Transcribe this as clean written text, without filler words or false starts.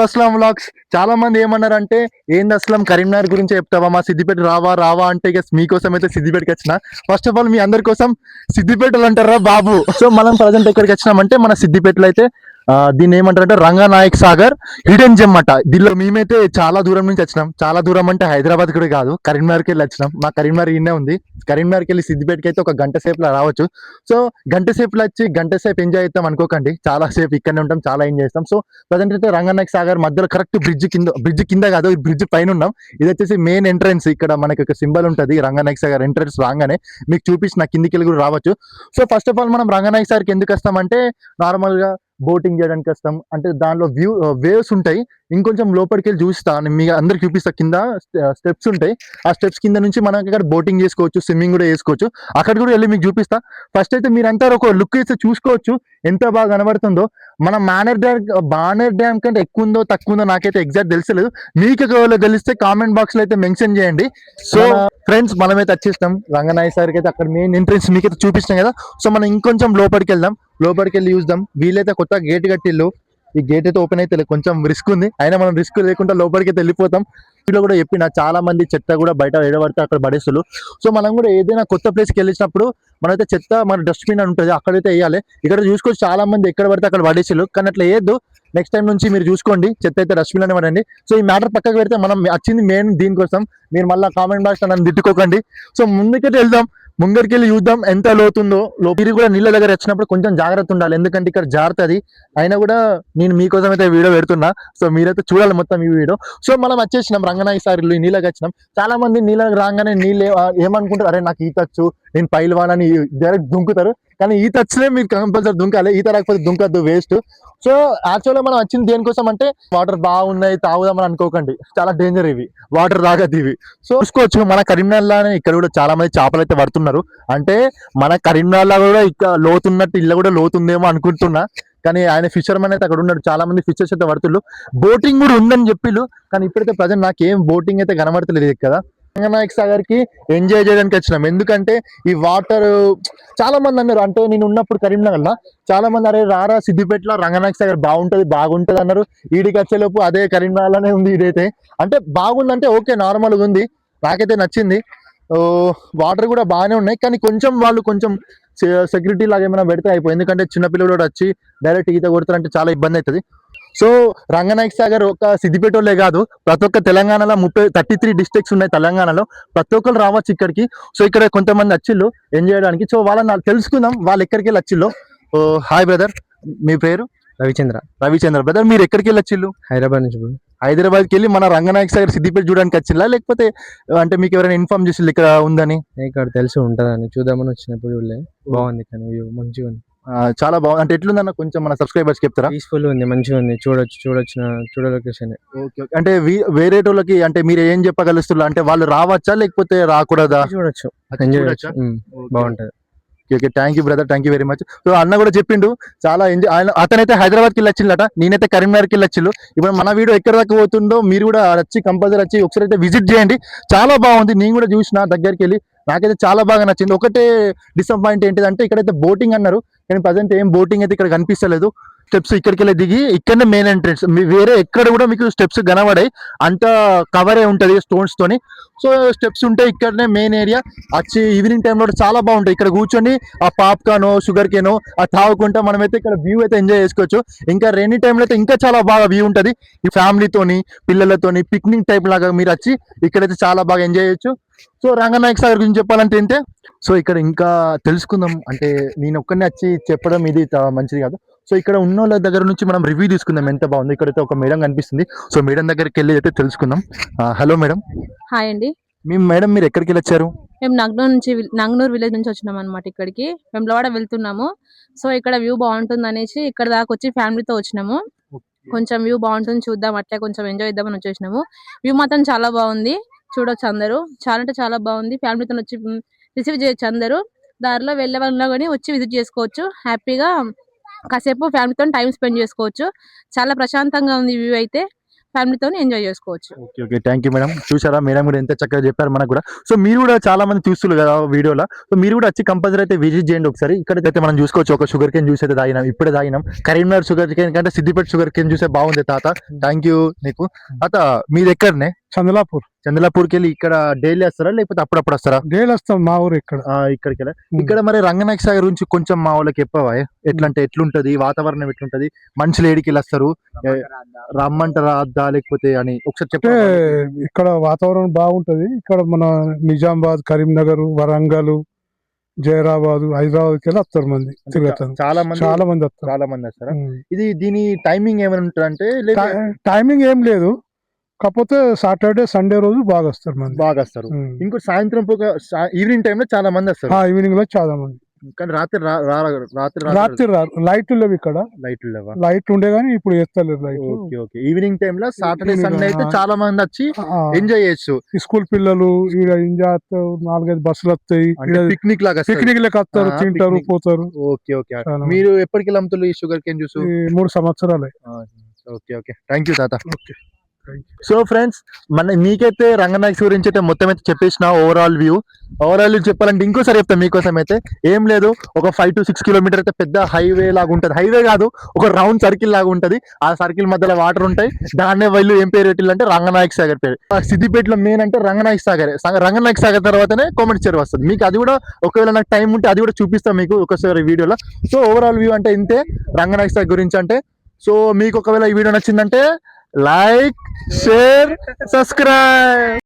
Aslam vlogs. చాలా మంది ఏమన్నారంటే ఏంది అస్లం కరీంనగర్ గురించి చెప్తావా, మా సిద్దిపేట రావా రావా అంటే ఇక మీకోసం అయితే సిద్దిపేటకి వచ్చిన. ఫస్ట్ ఆఫ్ ఆల్ మీ అందరి కోసం సిద్దిపేటలో అంటారా బాబు. సో మనం ప్రజెంట్ ఎక్కడికి వచ్చినామంటే మన సిద్దిపేటలో అయితే దీన్ని ఏమంటారంటే రంగనాయక్ సాగర్ హిడెన్ జెమ్ అట. దీనిలో మేమైతే చాలా దూరం నుంచి వచ్చినాం. చాలా దూరం అంటే హైదరాబాద్ కూడా కాదు, కరీంనగర్కి వెళ్ళి వచ్చినాం. మా కరీంనగర్ ఇన్నే ఉంది. కరీంనగర్కి వెళ్ళి సిద్దిపేటకి అయితే ఒక గంట సేపులో రావచ్చు. సో గంట సేపులో వచ్చి గంట సేపు ఎంజాయ్ చేస్తాం అనుకోకండి, చాలా సేపు ఇక్కడనే ఉంటాం, చాలా ఎంజాయ్ చేస్తాం. సో ప్రజెంట్ అయితే రంగనాయక్ సాగర్ మధ్యలో కరెక్ట్ బ్రిడ్జ్ కింద కాదు, బ్రిడ్జ్ పైన ఉన్నాం. ఇది వచ్చేసి మెయిన్ ఎంట్రన్స్. ఇక్కడ మనకి ఒక సింబల్ ఉంటుంది రంగనాయక్ సాగర్ ఎంట్రన్స్ రాగానే మీకు చూపించిన కిందికి వెళ్ళి కూడా రావచ్చు. సో ఫస్ట్ ఆఫ్ ఆల్ మనం రంగనాయక్ సాగర్కి ఎందుకు వస్తామంటే నార్మల్ గా బోటింగ్ చేయడానికి వస్తాం. అంటే దానిలో వేవ్స్ ఉంటాయి. ఇంకొంచెం లోపలికి వెళ్ళి చూపిస్తాను, మీకు అందరికి చూపిస్తా. కింద స్టెప్స్ ఉంటాయి. ఆ స్టెప్స్ కింద నుంచి మనం ఇక్కడ బోటింగ్ చేసుకోవచ్చు, స్విమ్మింగ్ కూడా చేసుకోవచ్చు. అక్కడ కూడా వెళ్ళి మీకు చూపిస్తా. ఫస్ట్ అయితే మీరంతా ఒక లుక్ వేస్తే చూసుకోవచ్చు ఎంత బాగా కనబడుతుందో. మన బానర్ డ్యామ్ కంటే ఎక్కువ ఉందో తక్కువ ఉందో నాకైతే ఎగ్జాక్ట్ తెలిసలేదు. మీకు ఒకవేళ తెలిస్తే కామెంట్ బాక్స్ లో అయితే మెన్షన్ చేయండి. సో ఫ్రెండ్స్ మనమైతే వచ్చేస్తాం రంగనాయక సార్కి అయితే. అక్కడ మెయిన్ ఎంట్రెన్స్ మీకైతే చూపిస్తాం కదా. సో మనం ఇంకొంచెం లోపలికి వెళ్దాం, లోపలికి వెళ్ళి చూద్దాం. వీలైతే కొత్త గేట్ కట్టిల్లు, ఈ గేట్ అయితే ఓపెన్ అయితే కొంచెం రిస్క్ ఉంది, అయినా మనం రిస్క్ లేకుండా లోపలికి అయితే వెళ్ళిపోతాం. ఇంట్లో కూడా చెప్పిన చాలా మంది చెత్త కూడా బయట ఏడబడితే అక్కడ పడేస్తులు. సో మనం కూడా ఏదైనా కొత్త ప్లేస్కి వెళ్ళినప్పుడు మనైతే చెత్త మన డస్ట్బిన్ అని ఉంటుంది అక్కడైతే వేయాలి. ఇక్కడ చూసుకోవచ్చు చాలా మంది ఎక్కడ పడితే అక్కడ పడేసిలు, కానీ అట్లా వేయద్దు. నెక్స్ట్ టైం నుంచి మీరు చూసుకోండి, చెత్త అయితే డస్ట్బిన్ అని పడండి. సో ఈ మ్యాటర్ పక్కకు పెడితే మనం వచ్చింది మెయిన్ దీనికోసం. మీరు మళ్ళీ కామెంట్ బాక్స్ నన్ను తిట్టుకోకండి. సో ముందుకైతే వెళ్దాం, ముందరికి వెళ్ళి చూద్దాం ఎంత లోతుందో. మీరు కూడా నీళ్ళ దగ్గర వచ్చినప్పుడు కొంచెం జాగ్రత్త ఉండాలి, ఎందుకంటే ఇక్కడ జారుతుంది. అయినా కూడా నేను మీకోసం అయితే వీడియో పెడుతున్నా, సో మీరైతే చూడాలి మొత్తం ఈ వీడియో. సో మనం వచ్చేసినాం రంగనాయక సాగర్ నీళ్ళకి వచ్చినాం. చాలా మంది నీళ్ళకి రాగానే నీళ్ళు ఏమనుకుంటారు, అరే నాకు ఈతచ్చు, నేను పైల్వానని డైరెక్ట్ దుంకుతారు. కానీ ఈత వచ్చినే మీరు కంపల్సరీ దుంకాలి, ఈత రాకపోతే దుంకద్దు, వేస్ట్. సో యాక్చువల్గా మనం వచ్చింది దేనికోసం అంటే వాటర్ బాగున్నాయి తాగుదామని అనుకోకండి, చాలా డేంజర్ ఇవి, వాటర్ తాగద్దు ఇవి. సో చూసుకోవచ్చు మన కరీంనగర్లోనే ఇక్కడ కూడా చాలా మంది చేపలు అయితే పడుతున్నారు. అంటే మన కరీంనగర్లో కూడా ఇక్కడ లోతున్నట్టు ఇల్లు కూడా లోతుందేమో అనుకుంటున్నా, కానీ ఆయన ఫిషర్ మ్యాన్ అయితే అక్కడ ఉన్నాడు. చాలా మంది ఫిషర్స్ అయితే పడుతున్నారు. బోటింగ్ కూడా ఉందని చెప్పిళ్ళు, కానీ ఇప్పుడైతే ప్రజెంట్ నాకేం బోటింగ్ అయితే కనబడతలేదు కదా. రంగనాయక సాగర్ కి ఎంజాయ్ చేయడానికి వచ్చినాం, ఎందుకంటే ఈ వాటర్ చాలా మంది అన్నారు. అంటే నేను ఉన్నప్పుడు కరీంనగర్ లో చాలా మంది అరే రారా సిద్దిపేటలో రంగనాయక సాగర్ బాగుంటది అన్నారు. ఈడికి వచ్చేలోపు అదే కరీంనగర్లోనే ఉంది ఇదైతే. అంటే బాగుందంటే ఓకే, నార్మల్గా ఉంది, నాకైతే నచ్చింది. వాటర్ కూడా బాగానే ఉన్నాయి, కానీ కొంచెం వాళ్ళు కొంచెం సెక్యూరిటీ లాగా ఏమైనా పెడితే అయిపోయి, ఎందుకంటే చిన్నపిల్లలు కూడా వచ్చి డైరెక్ట్ ఈత కొడతారంటే చాలా ఇబ్బంది అవుతుంది. సో రంగనాయక సాగర్ ఒక సిద్దిపేటలే కాదు, ప్రతి ఒక్క తెలంగాణలో 33 డిస్ట్రిక్ట్స్ ఉన్నాయి తెలంగాణలో, ప్రతి ఒక్కరు రావచ్చు ఇక్కడికి. సో ఇక్కడ కొంతమంది వచ్చిళ్ళు ఎంజాయ్ చేయడానికి. సో వాళ్ళని తెలుసుకుందాం, వాళ్ళు ఎక్కడికి వెళ్ళి వచ్చిళ్ళు. హాయ్ బ్రదర్, మీ పేరు? రవిచంద్ర బ్రదర్, మీరు ఎక్కడికి వెళ్ళి వచ్చిళ్ళు? హైదరాబాద్ నుంచి. హైదరాబాద్కి వెళ్ళి మన రంగనాయక సాగర్ సిద్దిపేట చూడడానికి వచ్చిల్లా, లేకపోతే అంటే మీకు ఎవరైనా ఇన్ఫార్మ్ చేసి ఇక్కడ ఉందని? ఇక్కడ తెలిసి ఉంటదని చూద్దామని వచ్చినప్పుడు బాగుంది, కానీ వ్యూ మంచిగా ఉంది. చాలా బాగుంది. అంటే ఎట్లుందన్న కొంచెం మన సబ్స్క్రైబర్స్ చెప్తారా? పీస్ఫుల్ ఉంది, మంచిగా ఉంది, చూడ లొకేషన్. అంటే వేరే వాళ్ళకి అంటే మీరు ఏం చెప్పగలుగుతున్నారు, అంటే వాళ్ళు రావచ్చా లేకపోతే రాకూడదా? చూడొచ్చు, ఎంజాయ్ చేయొచ్చు, బాగుంటది. Okay, thank you brother, thank you very much. So అన్న కూడా చెప్పిండు చాలా ఎంజాయ్. అతనైతే హైదరాబాద్కి వెళ్ళి వచ్చిందట, నేనైతే కరీంనగర్కి వెళ్ళి వచ్చిల్లు. ఇప్పుడు మన వీడియో ఎక్కడ దాకా పోతుందో మీరు కూడా వచ్చి కంపల్సరీ వచ్చి ఒకసారి అయితే విజిట్ చేయండి, చాలా బాగుంది. నేను కూడా చూసిన దగ్గరికి వెళ్ళి, నాకైతే చాలా బాగా నచ్చింది. ఒకటే డిసప్పాయింట్ ఏంటిదంటే ఇక్కడైతే బోటింగ్ అన్నారు, కానీ ప్రజెంట్ ఏం బోటింగ్ అయితే ఇక్కడ కనిపిస్తలేదు. స్టెప్స్ ఇక్కడికి వెళ్ళి దిగి ఇక్కడనే మెయిన్ ఎంట్రెన్స్, వేరే ఎక్కడ కూడా మీకు స్టెప్స్ కనబడాయి, అంత కవరే ఉంటుంది స్టోన్స్ తోని. సో స్టెప్స్ ఉంటాయి, ఇక్కడనే మెయిన్ ఏరియా. వచ్చి ఈవినింగ్ టైంలో చాలా బాగుంటాయి, ఇక్కడ కూర్చొని ఆ పాప్కార్న్ షుగర్ కేనో ఆ తాగుకుంటా మనమైతే ఇక్కడ వ్యూ అయితే ఎంజాయ్ చేసుకోవచ్చు. ఇంకా రెయినీ టైంలో అయితే ఇంకా చాలా బాగా వ్యూ ఉంటుంది, ఈ ఫ్యామిలీతోని పిల్లలతోని పిక్నిక్ టైప్ లాగా మీరు వచ్చి ఇక్కడైతే చాలా బాగా ఎంజాయ్ చేయొచ్చు. సో రంగనాయక సాగర్ గురించి చెప్పాలంటే ఏంటే, సో ఇక్కడ ఇంకా తెలుసుకుందాం. అంటే నేను ఒక్కరిని వచ్చి చెప్పడం ఇది మంచిది కాదు. సో ఇక్కడ ఉన్న వాళ్ళ దగ్గర నుంచి మనం రివ్యూ తీసుకుందాం ఎంత బాగుంది. ఇక్కడైతే ఒక మేడం కనిపిస్తుంది, సో మేడం దగ్గరికి వెళ్ళి అయితే తెలుసుకుందాం. Hello madam. హాయ్ అండి. మేడం మీరు ఎక్కడికి వెళ్ళి వచ్చారు? మేము నంగనూరు విలేజ్ నుంచి వచ్చినాం అనమాట. ఇక్కడికి వెమ్లవాడ వెళ్తున్నాము. సో ఇక్కడ వ్యూ బాగుంటుంది అనేసి ఇక్కడ దాకా వచ్చి ఫ్యామిలీతో వచ్చినాము. కొంచెం వ్యూ బాగుంటుంది చూద్దాం, అట్లా కొంచెం ఎంజాయ్ చేద్దామని వచ్చేసినాము. వ్యూ మాత్రం చాలా బాగుంది, చూడొచ్చు అందరూ. చాలా అంటే చాలా బాగుంది, ఫ్యామిలీతో వచ్చి రిసీవ్ చేయొచ్చు అందరూ. దారిలో వెళ్ళే వాళ్ళలో కానీ వచ్చి విజిట్ చేసుకోవచ్చు, హ్యాపీగా కాసేపు ఫ్యామిలీతో టైం స్పెండ్ చేసుకోవచ్చు. చాలా ప్రశాంతంగా ఉంది వ్యూ అయితే. ఫ్యామిలీతో ఎంజాయ్ చేసుకోవచ్చు. Okay okay thank you madam. చూసారా మేడం కూడా ఎంత చక్కగా చెప్పారు మనకు కూడా. సో మీరు కూడా చాలా మంది చూస్తున్నారు కదా వీడియోలో, సో మీరు కూడా వచ్చి కంపల్సరీ అయితే విజిట్ చేయండి ఒకసారి. ఇక్కడైతే మనం చూసుకోవచ్చు ఒక షుగర్ కేన్ జ్యూస్ అయితే తాగినాం, ఇప్పుడే తాగినాం. కరీంనగర్ షుగర్ కేన్ కంటే సిద్దిపేట షుగర్ కేన్ జ్యూసే బాగుంది తాత. థ్యాంక్ యూ నీకు. తాత మీది ఎక్కడనే? చందలాపూర్కి వెళ్ళి ఇక్కడ డైలీ వస్తారా లేకపోతే అప్పుడప్పుడు వస్తారా? డైలీ వస్తాం మా ఊరు ఇక్కడ. ఇక్కడికి వెళ్ళి ఇక్కడ మరి రంగనాయక సాగర్ గురించి కొంచెం మా వాళ్ళకి చెప్పవా? ఎట్లా అంటే ఎట్లుంటది, వాతావరణం ఎట్లుంటది, మనుషులు ఏడికి వస్తారు, రమ్మంటారా అద్దా లేకపోతే అని ఒకసారి అంటే చెప్పే. ఇక్కడ వాతావరణం బాగుంటది. ఇక్కడ మన నిజామాబాద్, కరీంనగర్, వరంగల్, జైరాబాద్, హైదరాబాద్ కి వస్తారు మంది తిరుగుతారు. చాలా మంది వస్తారు. చాలా మంది వస్తారా? ఇది దీని టైమింగ్ ఏమైనా ఉంటుంది అంటే టైమింగ్ ఏం లేదు, కాకపోతే సాటర్డే సండే రోజు బాగా వస్తారు మంది. బాగా వస్తారు. ఇంకో సాయంత్రం ఈవినింగ్ టైమ్ లో చాలా మంది వస్తారు. ఈవినింగ్ లో చాలా మంది, కానీ రాత్రి రాత్రి రారు. లైట్ లేవు ఇక్కడ, లైట్లు లేవా? లైట్ ఉండే గానీ ఇప్పుడు వేస్తలేరు light. Okay okay evening time లో సాటర్డే Evening, సండే అయితే చాలా మంది వచ్చి ఎంజాయ్ చేయొచ్చు. స్కూల్ పిల్లలు ఈడ ఎంజాయ్, 4-5 బస్సులు వస్తాయి, పిక్నిక్ లాగా పిక్నిక్ లెక్క వస్తారు, తింటారు, picnic. పోతారు. ఓకే ఓకే చాలా మీరు ఎప్పటికి అమ్ముతారు ఈ షుగర్ కేన్ జ్యూస్? 3 సంవత్సరాలే. ఓకే ఓకే థ్యాంక్ యూ తాత. సో ఫ్రెండ్స్ మీకైతే రంగనాయక్ గురించి అయితే మొత్తం అయితే చెప్పేసిన ఓవరాల్ వ్యూ చెప్పాలంటే ఇంకోసారి చెప్తాను మీకోసం అయితే. ఏం లేదు, ఒక 5 to 6 కిలోమీటర్ అయితే పెద్ద హైవే లాగా ఉంటది. హైవే కాదు, ఒక రౌండ్ సర్కిల్ లాగా ఉంటది. ఆ సర్కిల్ మధ్యలో వాటర్ ఉంటాయి. దాన్నే వాళ్ళు ఏం పేరు పెట్టిల్లంటే రంగనాయక్ సాగర్ పేరు. సిద్దిపేటలో మెయిన్ అంటే రంగనాయక్ సాగర్. రంగనాయక్ సాగర్ తర్వాతనే కోమటి చెరువు వస్తుంది. మీకు అది కూడా ఒకవేళ నాకు టైం ఉంటే అది కూడా చూపిస్తాను మీకు ఒకసారి వీడియోలో. సో ఓవరాల్ వ్యూ అంటే ఇంతే రంగనాయక్ సాగర్ గురించి అంటే. సో మీకు ఒకవేళ ఈ వీడియో నచ్చిందంటే లైక్, షేర్, సబ్స్క్రైబ్.